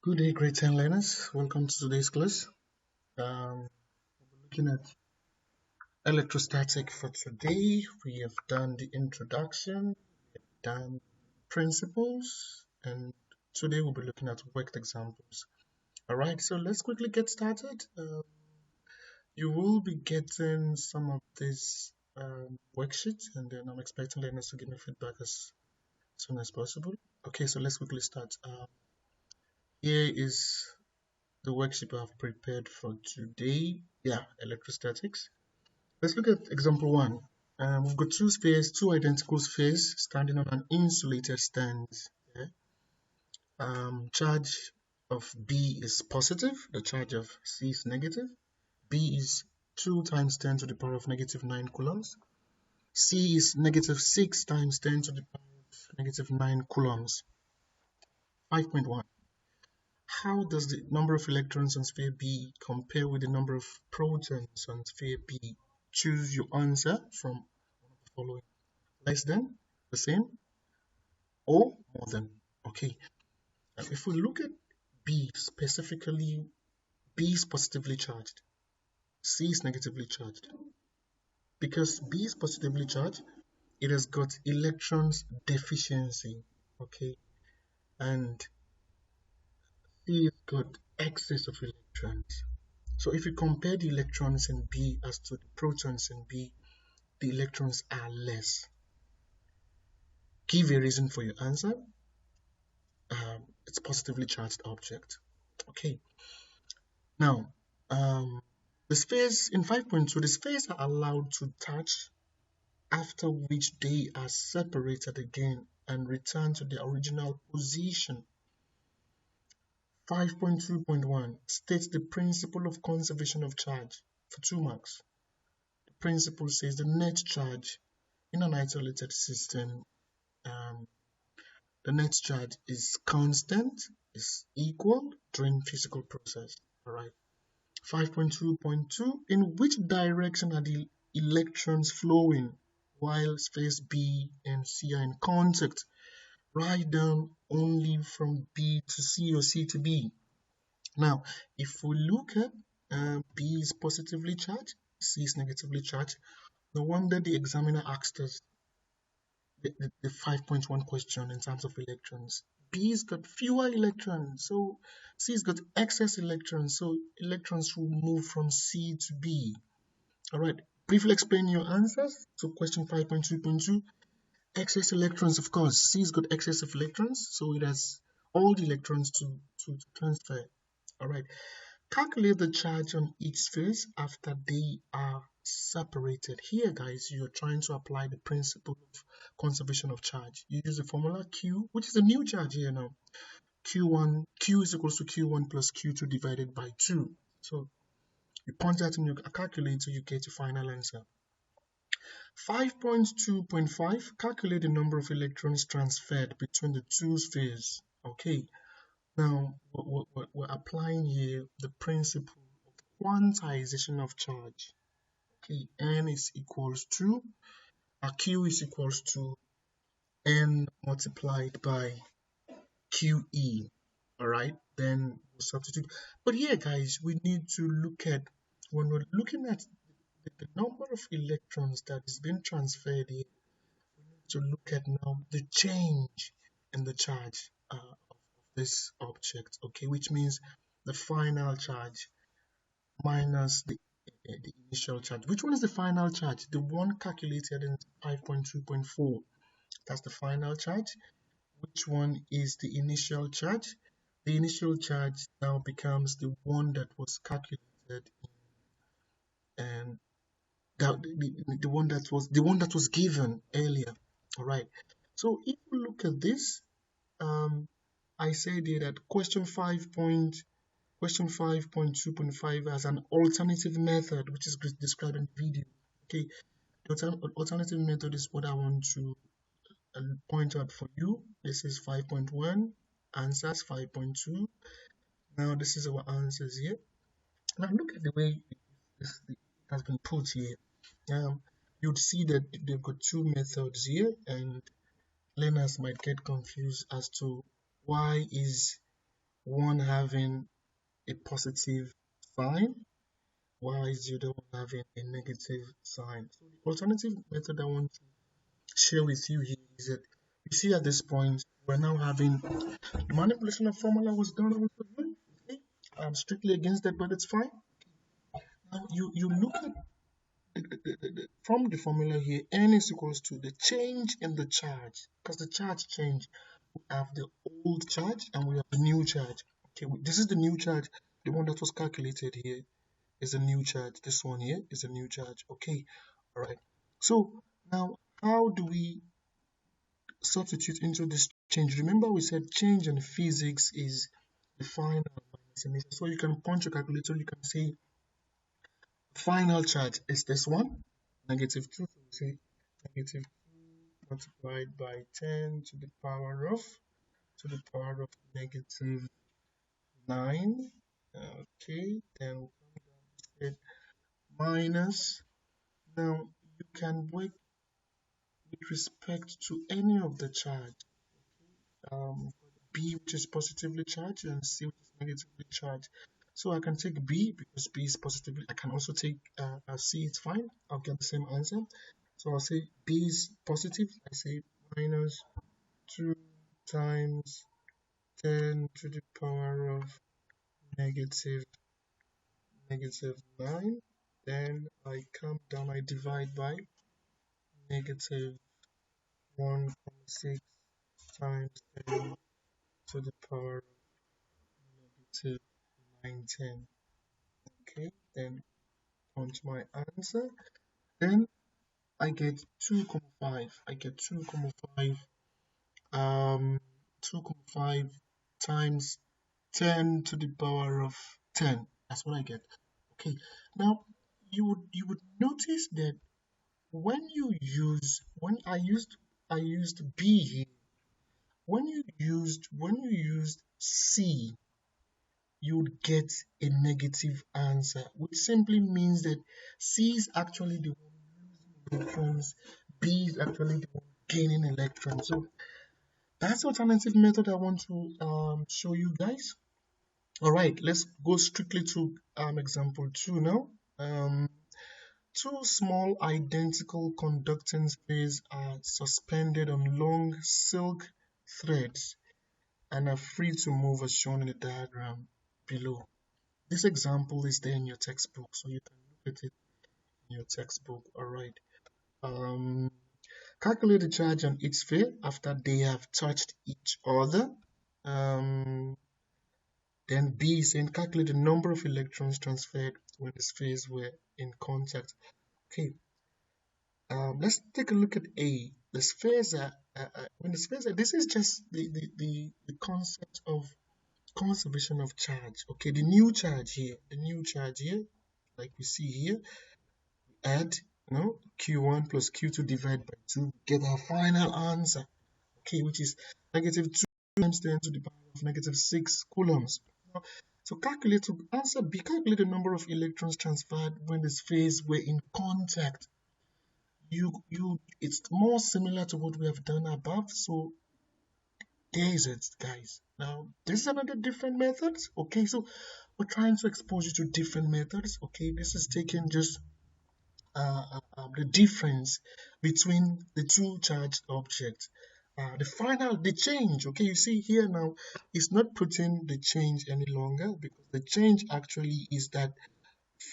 Good day, grade 10 learners. Welcome to today's class. We're looking at electrostatic for today. We have done the introduction, done principles, and today we'll be looking at worked examples. All right, so let's quickly get started. You will be getting some of these worksheets, and then I'm expecting learners to give me feedback as soon as possible. Okay, so let's quickly start. Here is the worksheet I have prepared for today. Yeah, electrostatics. Let's look at example one. We've got two identical spheres standing on an insulated stand. Yeah. Charge of B is positive, the charge of C is negative. B is 2 times 10 to the power of negative 9 coulombs. C is negative 6 times 10 to the power of negative 9 coulombs. 5.1. How does the number of electrons on sphere B compare with the number of protons on sphere B? Choose your answer from one of the following. Less than, the same, or more than. Okay. Now, if we look at B specifically, B is positively charged. C is negatively charged. Because B is positively charged, it has got electrons deficiency. Okay. And C has got excess of electrons. So if you compare the electrons in B as to the protons in B, the electrons are less. Give a reason for your answer. It's positively charged object. Okay. Now, the spheres in 5.2, the spheres are allowed to touch, after which they are separated again and return to their original position. 5.2.1 states the principle of conservation of charge for 2 marks. The principle says the net charge in an isolated system, the net charge is constant, is equal during physical process. All right. 5.2.2, in which direction are the electrons flowing while space B and C are in contact? Write down only from B to C or C to B. Now, if we look at B is positively charged, C is negatively charged, no wonder the examiner asked us the 5.1 question in terms of electrons. B's got fewer electrons, so C's got excess electrons, so electrons will move from C to B. All right, briefly explain your answers. So question 5.2.2, excess electrons, of course, C's got excess of electrons, so it has all the electrons to transfer. All right, calculate the charge on each phase after they are separated. Here, guys, you're trying to apply the principle of conservation of charge. You use the formula Q, which is a new charge here now. Q is equals to Q1 plus Q2 divided by 2. So you punch that in your calculator, you get your final answer. 5.2.5, calculate the number of electrons transferred between the two spheres. Okay, now we're applying here the principle of quantization of charge. Okay, N is equals to, Q is equals to N multiplied by QE. All right, then we'll substitute. But here, guys, we need to look at, when we're looking at the number of electrons that is being transferred here, we need to look at now the change in the charge of this object, okay, which means the final charge minus the initial charge. Which one is the final charge? The one calculated in 5.2.4, that's the final charge. Which one is the initial charge? The initial charge now becomes the one that was calculated and the one that was given earlier. All right. So if you look at this, I said here that question 5.2.5 as an alternative method, which is described in the video. Okay, the alternative method is what I want to point out for you. This is 5.1, answers 5.2. Now this is our answers here. Now look at the way it has been put here. You'd see that they've got two methods here, and learners might get confused as to why is one having a positive sign, while the other one having a negative sign. So the alternative method I want to share with you here is that you see at this point we're now having the manipulation of formula was done also here. Okay? I'm strictly against that, but it's fine. Now you look at from the formula here, n is equals to the change in the charge, because the charge change. We have the old charge and we have the new charge. Okay, this is the new charge. The one that was calculated here is a new charge. This one here is a new charge. Okay, all right. So now, how do we substitute into this change? Remember, we said change in physics is the final minus initial. So you can punch your calculator. You can say final charge is this one, negative 2. So we say negative 2 multiplied by 10 to the power of negative 9. Okay, then we'll come down to minus. Now you can work with respect to any of the charge. B, which is positively charged, and C, which is negatively charged. So I can take B because B is positively. I can also take C, it's fine. I'll get the same answer. So I'll say B is positive. I say minus 2 times 10 to the power of negative 9. Then I come down, I divide by negative 1.6 times 10 to the power of negative 19. Okay, then onto my answer. Then I get 2.5. I get 2.5 2.5 times 10 to the power of 10. That's what I get. Okay. Now you would notice that when I used B here, when you used C, you would get a negative answer, which simply means that C is actually the one losing electrons, B is actually the one gaining electrons. So that's the alternative method I want to show you guys. All right, let's go strictly to example 2 now. Two small identical conducting sprays are suspended on long silk threads and are free to move as shown in the diagram below. This example is there in your textbook, so you can look at it in your textbook. All right. Calculate the charge on each sphere after they have touched each other. Then B is saying calculate the number of electrons transferred when the spheres were in contact. Okay, let's take a look at A. The spheres are when the spheres are. This is just the concept of conservation of charge. Okay, the new charge here, like we see here, add Q1 plus Q2 divided by 2, get our final answer. Okay, which is negative 2 times 10 to the power of negative 6 coulombs. Now, so to answer B, calculate the number of electrons transferred when the spheres were in contact. It's more similar to what we have done above. So there is it, guys. Now this is another different methods. Okay, so we're trying to expose you to different methods. Okay, this is taking just the difference between the two charged objects. The change, okay, you see here now, it's not putting the change any longer because the change actually is that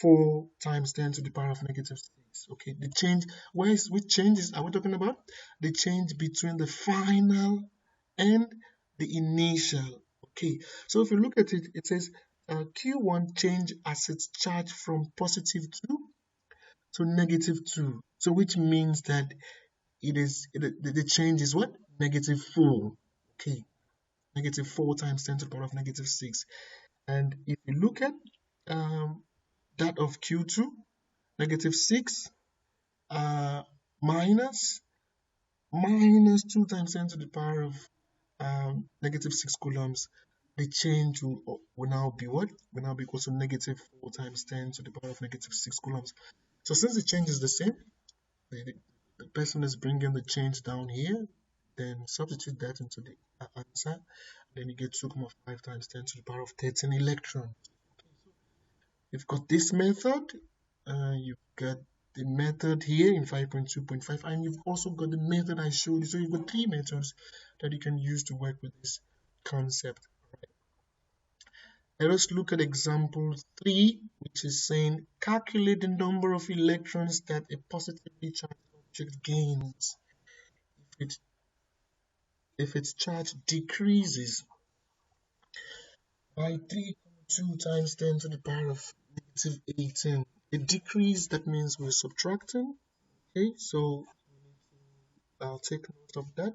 4 times 10 to the power of negative 6. Okay, the change, which changes are we talking about? The change between the final and the initial. Okay, so if you look at it, it says Q1 change as its charge from positive 2 to negative 2. So which means that the change is what? Negative 4. Okay, negative 4 times 10 to the power of negative 6. And if you look at that of Q2, negative 6 minus 2 times 10 to the power of negative 6 coulombs, the change will now be what? Will now be equal to negative 4 times 10 to the power of negative 6 coulombs. So since the change is the same, the person is bringing the change down here. then substitute that into the answer. Then you get 2.5 times 10 to the power of 13 electrons. You've got this method, you've got the method here in 5.2.5, and you've also got the method I showed you. So you've got three methods that you can use to work with this concept. Let us look at example 3, which is saying calculate the number of electrons that a positively charged object gains if, if its charge decreases by 3.2 times 10 to the power of negative 18. A decrease, that means we're subtracting. Okay, so I'll take note of that.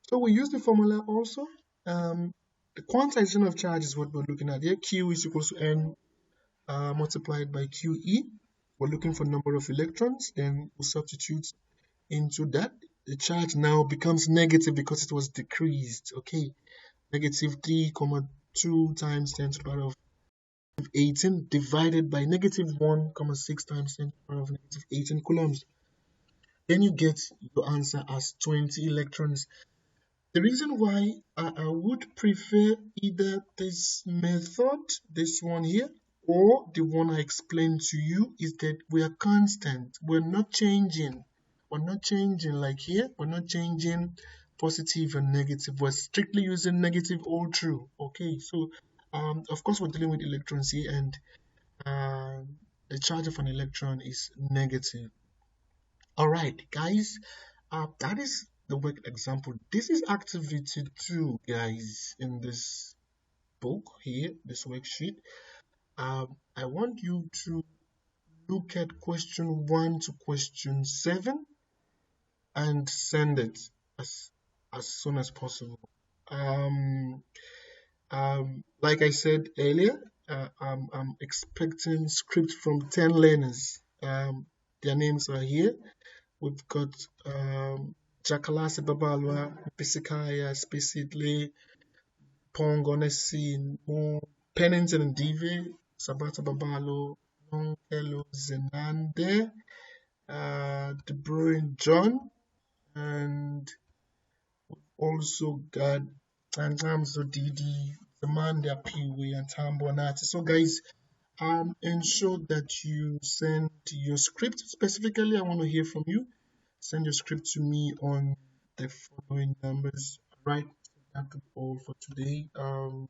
So we use the formula also. The quantization of charge is what we're looking at here. Q is equal to N multiplied by QE. We're looking for number of electrons, then we'll substitute into that. The charge now becomes negative because it was decreased. Okay, negative 3.2 times 10 to the power of 18 divided by negative 1.6 times 10 to the power of negative 18 coulombs. Then you get your answer as 20 electrons. The reason why I would prefer either this method, this one here, or the one I explained to you is that we are constant. We're not changing. We're not changing like here. We're not changing positive and negative. We're strictly using negative all through. Okay, so of course we're dealing with electrons here, and the charge of an electron is negative. All right, guys, that is the work example. This is activity 2, guys, in this book here, this worksheet. I want you to look at question 1 to question 7 and send it as soon as possible. Like I said earlier, I'm expecting script from 10 learners. Their names are here. We've got Jakalasi Babalwa, Pisikaya, Spesidle, Pongonesi, Pennington and Dive, Sabata Babalo, Nonkelo Zenande, De Bruyne John, and also got Tangamzo Didi, Zamanda Piwi, and Tambo Nati. So, guys, ensure that you send your script. Specifically, I want to hear from you. Send your script to me on the following numbers. All right, that could be all for today. Thank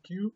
you.